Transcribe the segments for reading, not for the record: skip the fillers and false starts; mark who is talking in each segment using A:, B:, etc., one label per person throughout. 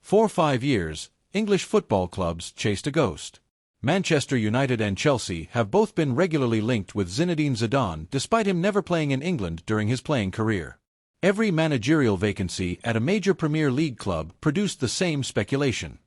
A: For 5 years, English football clubs chased a ghost. Manchester United and Chelsea have both been regularly linked with Zinedine Zidane despite him never playing in England during his playing career. Every managerial vacancy at a major Premier League club produced the same speculation.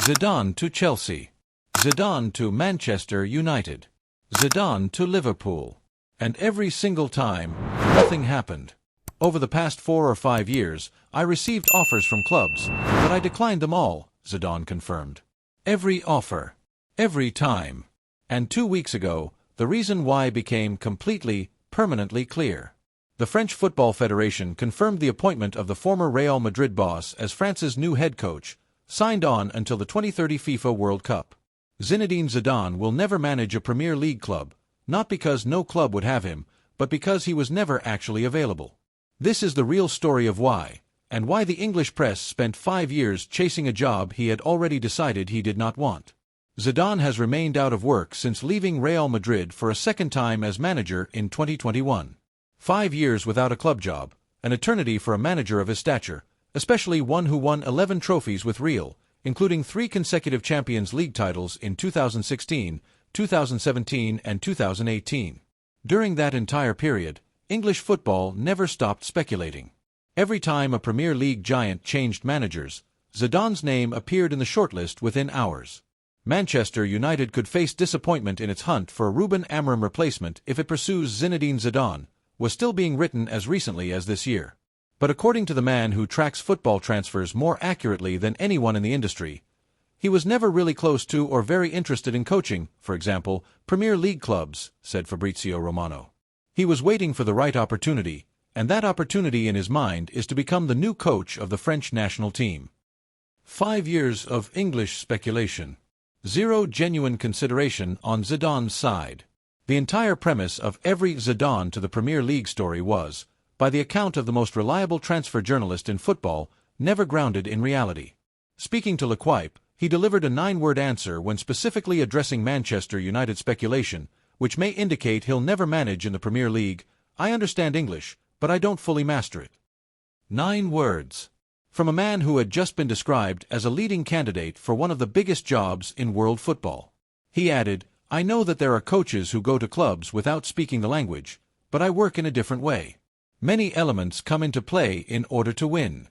A: Zidane to Chelsea. Zidane to Manchester United. Zidane to Liverpool. And every single time, nothing happened. Over the past 4 or 5 years, I received offers from clubs, but I declined them all, Zidane confirmed. Every offer. Every time. And 2 weeks ago, the reason why became completely, permanently clear. The French Football Federation confirmed the appointment of the former Real Madrid boss as France's new head coach, signed on until the 2030 FIFA World Cup. Zinedine Zidane will never manage a Premier League club, not because no club would have him, but because he was never actually available. This is the real story of why, and why the English press spent 5 years chasing a job he had already decided he did not want. Zidane has remained out of work since leaving Real Madrid for a second time as manager in 2021. 5 years without a club job, an eternity for a manager of his stature, especially one who won 11 trophies with Real, including 3 consecutive Champions League titles in 2016, 2017 and 2018. During that entire period, English football never stopped speculating. Every time a Premier League giant changed managers, Zidane's name appeared in the shortlist within hours. Manchester United could face disappointment in its hunt for a Ruben Amorim replacement if it pursues Zinedine Zidane, was still being written as recently as this year. But according to the man who tracks football transfers more accurately than anyone in the industry, he was never really close to or very interested in coaching, for example, Premier League clubs, said Fabrizio Romano. He was waiting for the right opportunity, and that opportunity in his mind is to become the new coach of the French national team. 5 years of English speculation. Zero genuine consideration on Zidane's side. The entire premise of every Zidane to the Premier League story was, by the account of the most reliable transfer journalist in football, never grounded in reality. Speaking to L'Equipe, he delivered a 9-word answer when specifically addressing Manchester United speculation, which may indicate he'll never manage in the Premier League. I understand English, but I don't fully master it. 9 words. From a man who had just been described as a leading candidate for one of the biggest jobs in world football. He added, I know that there are coaches who go to clubs without speaking the language, but I work in a different way. Many elements come into play in order to win.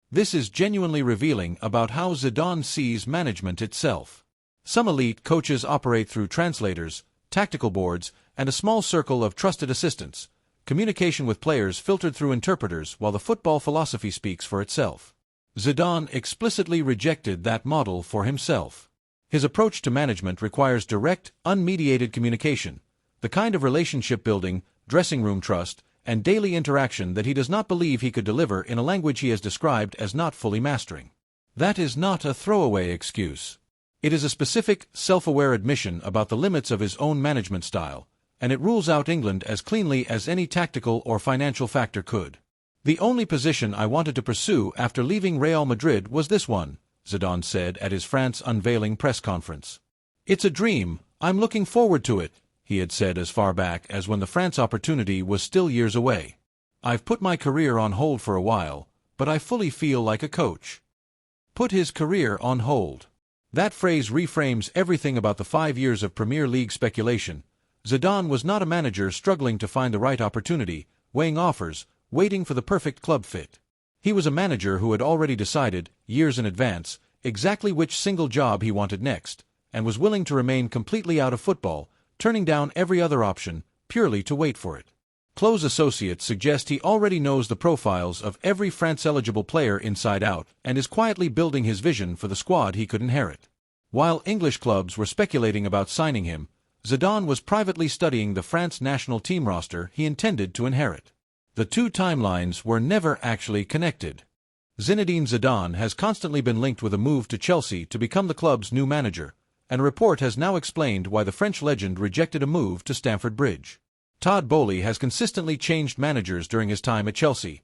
A: This is genuinely revealing about how Zidane sees management itself. Some elite coaches operate through translators, tactical boards, and a small circle of trusted assistants. Communication with players filtered through interpreters while the football philosophy speaks for itself. Zidane explicitly rejected that model for himself. His approach to management requires direct, unmediated communication, the kind of relationship building, dressing room trust, and daily interaction that he does not believe he could deliver in a language he has described as not fully mastering. That is not a throwaway excuse. It is a specific, self-aware admission about the limits of his own management style, and it rules out England as cleanly as any tactical or financial factor could. The only position I wanted to pursue after leaving Real Madrid was this one, Zidane said at his France unveiling press conference. It's a dream, I'm looking forward to it, he had said as far back as when the France opportunity was still years away. I've put my career on hold for a while, but I fully feel like a coach. Put his career on hold. That phrase reframes everything about the 5 years of Premier League speculation. Zidane was not a manager struggling to find the right opportunity, weighing offers, waiting for the perfect club fit. He was a manager who had already decided, years in advance, exactly which single job he wanted next, and was willing to remain completely out of football, turning down every other option, purely to wait for it. Close associates suggest he already knows the profiles of every France-eligible player inside out and is quietly building his vision for the squad he could inherit. While English clubs were speculating about signing him, Zidane was privately studying the France national team roster he intended to inherit. The two timelines were never actually connected. Zinedine Zidane has constantly been linked with a move to Chelsea to become the club's new manager, and a report has now explained why the French legend rejected a move to Stamford Bridge. Todd Boehly has consistently changed managers during his time at Chelsea.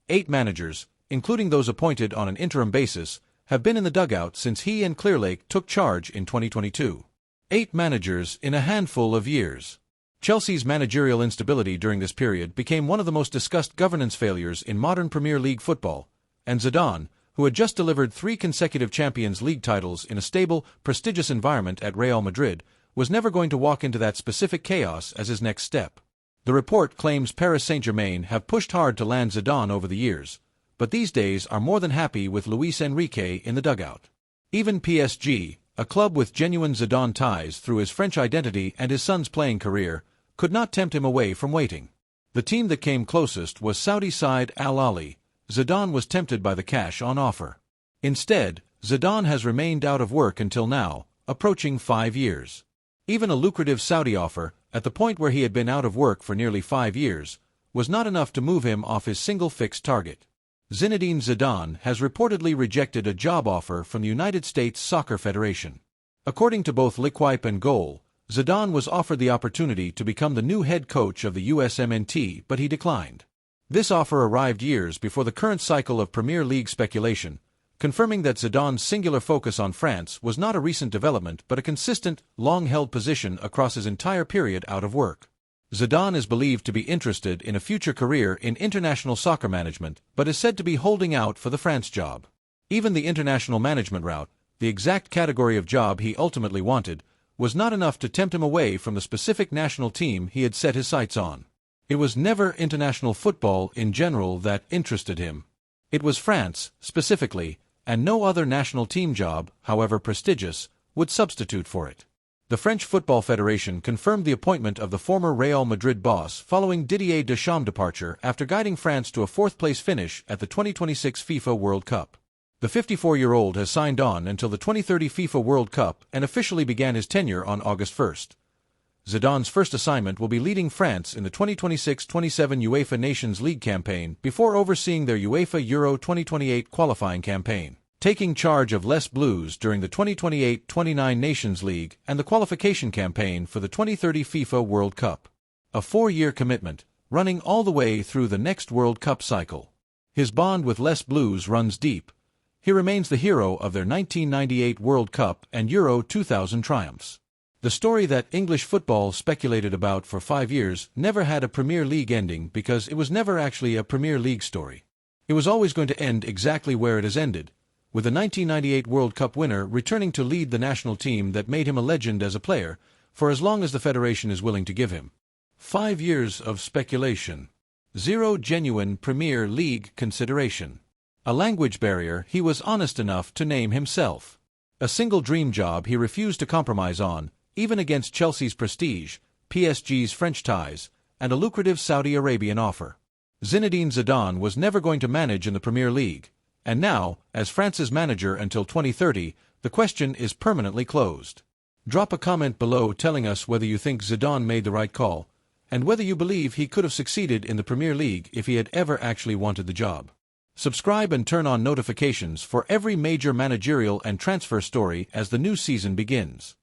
A: 8 managers, including those appointed on an interim basis, have been in the dugout since he and Clearlake took charge in 2022. 8 managers in a handful of years. Chelsea's managerial instability during this period became one of the most discussed governance failures in modern Premier League football, and Zidane, who had just delivered 3 consecutive Champions League titles in a stable, prestigious environment at Real Madrid, was never going to walk into that specific chaos as his next step. The report claims Paris Saint-Germain have pushed hard to land Zidane over the years, but these days are more than happy with Luis Enrique in the dugout. Even PSG, a club with genuine Zidane ties through his French identity and his son's playing career, could not tempt him away from waiting. The team that came closest was Saudi side Al Ahly. Zidane was tempted by the cash on offer. Instead, Zidane has remained out of work until now, approaching 5 years. Even a lucrative Saudi offer, at the point where he had been out of work for nearly 5 years, was not enough to move him off his single fixed target. Zinedine Zidane has reportedly rejected a job offer from the United States Soccer Federation. According to both L'Equipe and Goal, Zidane was offered the opportunity to become the new head coach of the USMNT, but he declined. This offer arrived years before the current cycle of Premier League speculation, confirming that Zidane's singular focus on France was not a recent development but a consistent, long-held position across his entire period out of work. Zidane is believed to be interested in a future career in international soccer management, but is said to be holding out for the France job. Even the international management route, the exact category of job he ultimately wanted, was not enough to tempt him away from the specific national team he had set his sights on. It was never international football in general that interested him. It was France, specifically, and no other national team job, however prestigious, would substitute for it. The French Football Federation confirmed the appointment of the former Real Madrid boss following Didier Deschamps' departure after guiding France to a 4th-place finish at the 2026 FIFA World Cup. The 54-year-old has signed on until the 2030 FIFA World Cup and officially began his tenure on August 1st. Zidane's first assignment will be leading France in the 2026-27 UEFA Nations League campaign before overseeing their UEFA Euro 2028 qualifying campaign, taking charge of Les Bleus during the 2028-29 Nations League and the qualification campaign for the 2030 FIFA World Cup. A 4-year commitment, running all the way through the next World Cup cycle. His bond with Les Bleus runs deep. He remains the hero of their 1998 World Cup and Euro 2000 triumphs. The story that English football speculated about for 5 years never had a Premier League ending because it was never actually a Premier League story. It was always going to end exactly where it has ended, with the 1998 World Cup winner returning to lead the national team that made him a legend as a player, for as long as the Federation is willing to give him. 5 years of speculation. 0 genuine Premier League consideration. A language barrier he was honest enough to name himself. A single dream job he refused to compromise on, even against Chelsea's prestige, PSG's French ties, and a lucrative Saudi Arabian offer. Zinedine Zidane was never going to manage in the Premier League, and now, as France's manager until 2030, the question is permanently closed. Drop a comment below telling us whether you think Zidane made the right call, and whether you believe he could have succeeded in the Premier League if he had ever actually wanted the job. Subscribe and turn on notifications for every major managerial and transfer story as the new season begins.